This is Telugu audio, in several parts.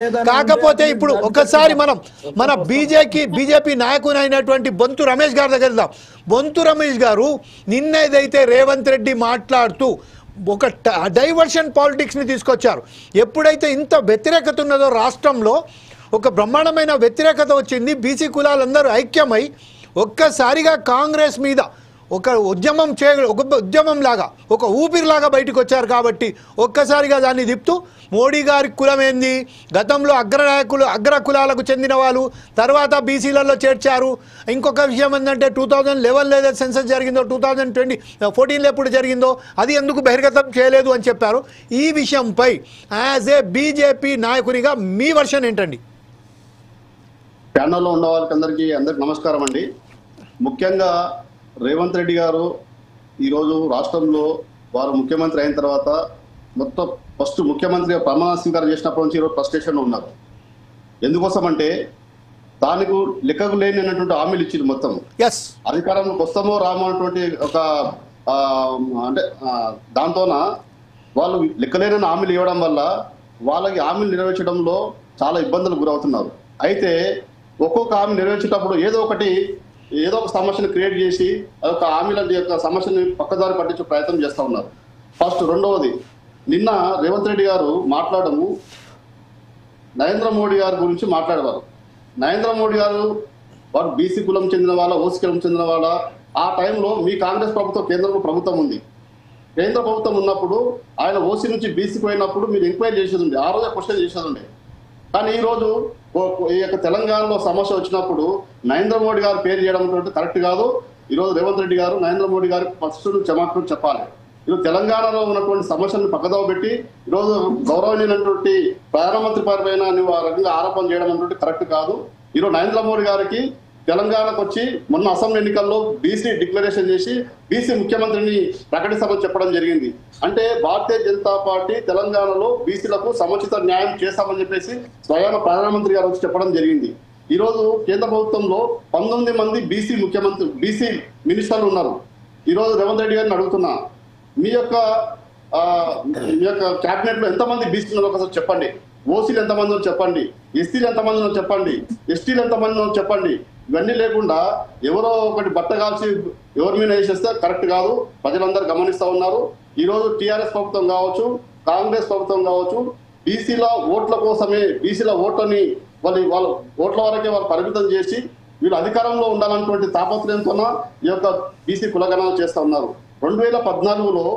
కాకపోతే ఇప్పుడు ఒకసారి మన బీజేపీ నాయకుని అయినటువంటి బొంతు రమేష్ గారి దగ్గర వెళ్దాం. బొంతు రమేష్ గారు నిన్న ఏదైతే రేవంత్ రెడ్డి మాట్లాడుతూ ఒక డైవర్షన్ పాలిటిక్స్ని తీసుకొచ్చారు. ఎప్పుడైతే ఇంత వ్యతిరేకత ఉన్నదో రాష్ట్రంలో ఒక బ్రహ్మాండమైన వ్యతిరేకత వచ్చింది. బీసీ కులాలందరూ ఐక్యమై ఒక్కసారిగా కాంగ్రెస్ మీద ఒక ఉద్యమం లాగా ఒక ఊపిరిలాగా బయటకు వచ్చారు. కాబట్టి ఒక్కసారిగా దాన్ని తిప్పుతూ మోడీ గారి కులం ఏంది, గతంలో అగ్ర కులాలకు చెందిన వాళ్ళు తర్వాత బీసీలలో చేర్చారు. ఇంకొక విషయం ఏంటంటే 2011 ఏదైతే సెన్సస్ జరిగిందో 2014 ఎప్పుడు జరిగిందో అది ఎందుకు బహిర్గతం చేయలేదు అని చెప్పారు. ఈ విషయంపై యాజ్ ఏ బీజేపీ నాయకునిగా మీ వర్షన్ ఏంటండి? ప్యానల్లో ఉన్న వాళ్ళకి అందరికి నమస్కారం అండి. ముఖ్యంగా రేవంత్ రెడ్డి గారు ఈరోజు రాష్ట్రంలో వారు ముఖ్యమంత్రి అయిన తర్వాత మొత్తం ఫస్ట్ ముఖ్యమంత్రిగా ప్రమాణ స్వీకారం చేసినప్పటి నుంచి ఈరోజు ఫ్రస్ట్రేషన్లో ఉన్నారు. ఎందుకోసం అంటే దానికి లెక్కకు లేనటువంటి హామీలు ఇచ్చింది. మొత్తం అధికారంలోకి వస్తామో రామో అన్నటువంటి ఒక అంటే దాంతోన వాళ్ళు లెక్కలేని హామీలు ఇవ్వడం వల్ల వాళ్ళకి హామీలు నెరవేర్చడంలో చాలా ఇబ్బందులు గురవుతున్నారు. అయితే ఒక్కొక్క హామీ నెరవేర్చేటప్పుడు ఏదో ఒక సమస్యను క్రియేట్ చేసి అదొక హామీల యొక్క సమస్యని పక్కదారి పట్టించే ప్రయత్నం చేస్తూ ఉన్నారు. ఫస్ట్ రెండవది, నిన్న రేవంత్ రెడ్డి గారు మాట్లాడము నరేంద్ర మోడీ గారి గురించి మాట్లాడేవారు. నరేంద్ర మోడీ గారు వారు బీసీ కులం చెందిన వాళ్ళ, ఓసీ కులం చెందిన వాళ్ళ. ఆ టైంలో మీ కాంగ్రెస్ ప్రభుత్వం కేంద్రంలో ప్రభుత్వం ఉంది. కేంద్ర ప్రభుత్వం ఉన్నప్పుడు ఆయన ఓసీ నుంచి బీసీకి పోయినప్పుడు మీరు ఎంక్వైరీ చేసేది ఉండే, ఆ రోజే క్వశ్చన్ చేసేది ఉండే. కానీ ఈరోజు ఈ యొక్క తెలంగాణలో సమస్య వచ్చినప్పుడు నరేంద్ర మోడీ గారు పేరు చేయడం కరెక్ట్ కాదు. ఈరోజు రేవంత్ రెడ్డి గారు నరేంద్ర మోడీ గారికి ఫస్ట్ క్షమాపణ చెప్పాలి. ఈరోజు తెలంగాణలో ఉన్నటువంటి సమస్యలను పక్కదోవ పెట్టి ఈరోజు గౌరవనీయమైనటువంటి ప్రధానమంత్రి పైన నువ్వు ఆ రకంగా ఆరోపణ చేయడం అనేటువంటి కరెక్ట్ కాదు. ఈరోజు నరేంద్ర మోడీ గారికి తెలంగాణకు వచ్చి మొన్న అసెంబ్లీ ఎన్నికల్లో బీసీ డిక్లరేషన్ చేసి బీసీ ముఖ్యమంత్రిని ప్రకటిస్తామని చెప్పడం జరిగింది. అంటే భారతీయ జనతా పార్టీ తెలంగాణలో బీసీలకు సముచిత న్యాయం చేస్తామని చెప్పేసి స్వయాన ప్రధానమంత్రి గారు వచ్చి చెప్పడం జరిగింది. ఈరోజు కేంద్ర ప్రభుత్వంలో 19 మంది బీసీ మినిస్టర్లు ఉన్నారు. ఈరోజు రేవంత్ రెడ్డి గారిని అడుగుతున్నా, మీ యొక్క క్యాబినెట్ లో ఎంతమంది బీసీ ఉన్నారు ఒకసారి చెప్పండి. ఓసీలు ఎంతమంది చెప్పండి, ఎస్సీలు ఎంతమంది చెప్పండి, ఎస్టీలు ఎంతమంది చెప్పండి. ఇవన్నీ లేకుండా ఎవరో ఒకటి బట్ట కాల్చి ఎవరి మీద వేసేస్తే కరెక్ట్ కాదు. ప్రజలందరూ గమనిస్తూ ఉన్నారు. ఈరోజు టీఆర్ఎస్ ప్రభుత్వం కావచ్చు, కాంగ్రెస్ ప్రభుత్వం కావచ్చు, బీసీల ఓట్ల కోసమే బీసీల ఓట్లని వాళ్ళ ఓట్ల వరకే వాళ్ళు పరిమితం చేసి వీళ్ళు అధికారంలో ఉండాలన్నటువంటి తాపత్రయంతోన ఈ యొక్క బీసీ కులగణన చేస్తూ ఉన్నారు. 2014లో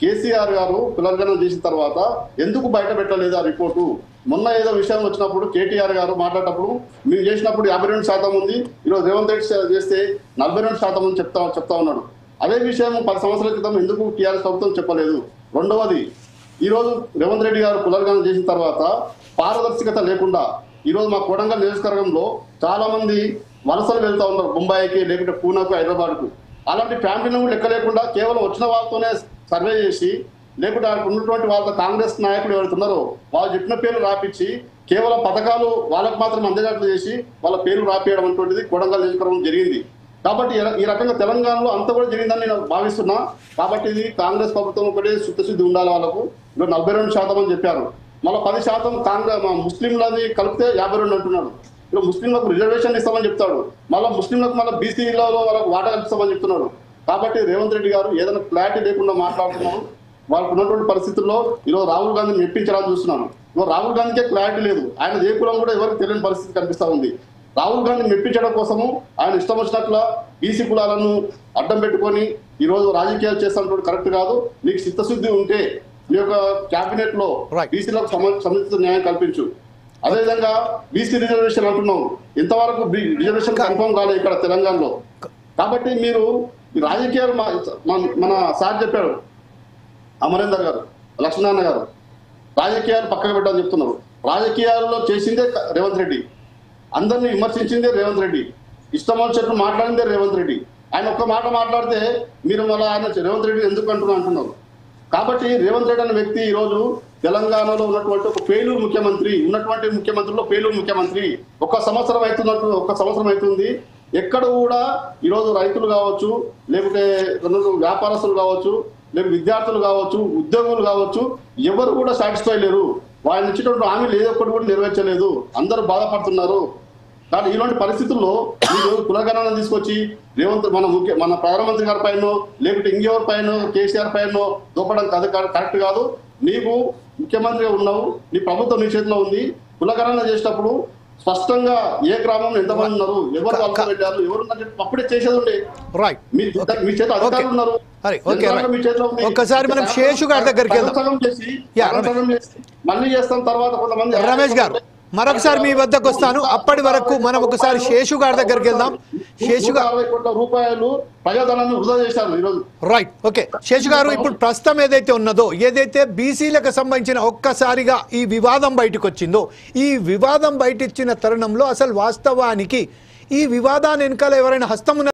కేసీఆర్ గారు కులగణన చేసిన తర్వాత ఎందుకు బయట పెట్టలేదు ఆ రిపోర్టు? మొన్న ఏదో విషయం వచ్చినప్పుడు కేటీఆర్ గారు మాట్లాడేటప్పుడు మీరు చేసినప్పుడు 52% ఉంది, ఈరోజు రేవంత్ రెడ్డి చేస్తే 42% అని చెప్తా ఉన్నాడు. అదే విషయం 10 సంవత్సరాల క్రితం ఎందుకు టీఆర్ఎస్ ప్రభుత్వం చెప్పలేదు? రెండవది, ఈరోజు రేవంత్ రెడ్డి గారు కులగణన చేసిన తర్వాత పారదర్శకత లేకుండా ఈరోజు మా కొడంగల్ నియోజకవర్గంలో చాలా మంది వలసలు వెళ్తూ ఉన్నారు, ముంబైకి లేకుంటే పూనాకు, హైదరాబాద్కు. అలాంటి ఫ్యామిలీని కూడా లెక్క లేకుండా కేవలం వచ్చిన వాళ్ళతోనే సర్వే చేసి లేకుంటే ఉన్నటువంటి వాళ్ళ కాంగ్రెస్ నాయకులు ఎవరుతున్నారో వాళ్ళు చెప్పిన పేర్లు రాపించి కేవలం పథకాలు వాళ్ళకు మాత్రం అందజేట్లు చేసి వాళ్ళ పేర్లు రాపియడం అనేటువంటిది కొడంగల్ నియోజకవర్గం జరిగింది. కాబట్టి ఈ రకంగా తెలంగాణలో అంత కూడా జరిగిందని నేను భావిస్తున్నా. కాబట్టి ఇది కాంగ్రెస్ ప్రభుత్వం ఒకటే శుద్ధశుద్ధి ఉండాలి. వాళ్ళకు ఇప్పుడు 42% అని చెప్పారు, మళ్ళీ 10% కాంగ్రెస్ ముస్లింలని కలిపితే 52 అంటున్నాడు. ఇప్పుడు ముస్లింలకు రిజర్వేషన్ ఇస్తామని చెప్తాడు, మళ్ళీ ముస్లింలకు మళ్ళీ బీసీలలో వాళ్ళకు వాటా కల్పిస్తామని చెప్తున్నాడు. కాబట్టి రేవంత్ రెడ్డి గారు ఏదైనా క్లారిటీ లేకుండా మాట్లాడుతున్నారు. వాళ్ళకు ఉన్నటువంటి పరిస్థితుల్లో ఈరోజు రాహుల్ గాంధీని మెప్పించాలని చూస్తున్నాను. ఈరోజు రాహుల్ గాంధీకే క్లారిటీ లేదు, ఆయన ఏ కులం కూడా ఎవరికి తెలియని పరిస్థితి కనిపిస్తూ ఉంది. రాహుల్ గాంధీని మెప్పించడం కోసము ఆయన ఇష్టం వచ్చినట్ల బీసీ కులాలను అడ్డం పెట్టుకొని ఈరోజు రాజకీయాలు చేస్తున్నటువంటి కరెక్ట్ కాదు. నీకు చిత్తశుద్ధి ఉంటే మీ యొక్క క్యాబినెట్ లో బీసీలకు సముచిత న్యాయం కల్పించు. అదేవిధంగా బీసీ రిజర్వేషన్ అంటున్నావు, ఇంతవరకు రిజర్వేషన్ కన్ఫర్మ్ కాలేదు ఇక్కడ తెలంగాణలో. కాబట్టి మీరు ఈ రాజకీయాలు మన సార్ చెప్పారు అమరేందర్ గారు, లక్ష్మీనారాయణ గారు, రాజకీయాలు పక్కకు పెట్టాలని చెప్తున్నారు. రాజకీయాల్లో చేసిందే రేవంత్ రెడ్డి, అందరినీ విమర్శించిందే రేవంత్ రెడ్డి, ఇష్టం వచ్చినట్టు మాట్లాడిందే రేవంత్ రెడ్డి. ఆయన ఒక్క మాట మాట్లాడితే మీరు మళ్ళీ ఆయన రేవంత్ రెడ్డి ఎందుకు అంటున్నారు. కాబట్టి రేవంత్ రెడ్డి అనే వ్యక్తి ఈరోజు తెలంగాణలో ఉన్నటువంటి ఒక ఫెయిల్యూర్ ముఖ్యమంత్రి, ఉన్నటువంటి ముఖ్యమంత్రిలో ఫెయిల్యూర్ ముఖ్యమంత్రి. ఒక సంవత్సరం అవుతుంది ఎక్కడ కూడా ఈరోజు రైతులు కావచ్చు, లేకుంటే వ్యాపారస్తులు కావచ్చు, లేకపోతే విద్యార్థులు కావచ్చు, ఉద్యోగులు కావచ్చు, ఎవరు కూడా సాటిస్ఫై లేరు. ఆయన ఇచ్చినటువంటి హామీలు ఏదో ఒకటి కూడా నెరవేర్చలేదు. అందరూ బాధపడుతున్నారు. కానీ ఇలాంటి పరిస్థితుల్లో మీరు కులగణన తీసుకొచ్చి రేవంత్ మన ప్రధానమంత్రి గారి పైన లేకపోతే ఇంకెవరి పైన కేసీఆర్ పైన దూపడం కరెక్ట్ కాదు. నీకు ముఖ్యమంత్రిగా ఉన్నావు, నీ ప్రభుత్వం నీ చేతిలో ఉంది. కులగణన చేసేటప్పుడు స్పష్టంగా ఏ గ్రామంలో ఎంతమంది ఉన్నారు, ఎవరు వలస వెళ్ళారు, ఎవరు అప్పుడే చేసేది ఉండే. రైట్, మీ చేతిలో అధికారులు ఉన్నారు. ఒక్కసారి మనం శేషు గారి దగ్గరికి వెళ్దాం. మళ్ళీ చేస్తాం తర్వాత కొంతమంది. రమేష్ గారు మరొకసారి మీ వద్దకు వస్తాను. అప్పటి వరకు మనం ఒకసారి శేషు గారి దగ్గరికి వెళ్దాం. శేషు గారు 60 కోట్ల రూపాయలు ప్రజాధనాన్ని వృధా చేశారు ఈరోజు. Right, okay. శేషు గారు ఇప్పుడు ప్రస్తుతం ఏదైతే ఉన్నదో, ఏదైతే బీసీలకు సంబంధించిన ఒక్కసారిగా ఈ వివాదం బయటకు వచ్చిందో, ఈ వివాదం బయట ఇచ్చిన తరుణంలో అసలు వాస్తవానికి ఈ వివాదాన్ని వెనకాల ఎవరైనా హస్తం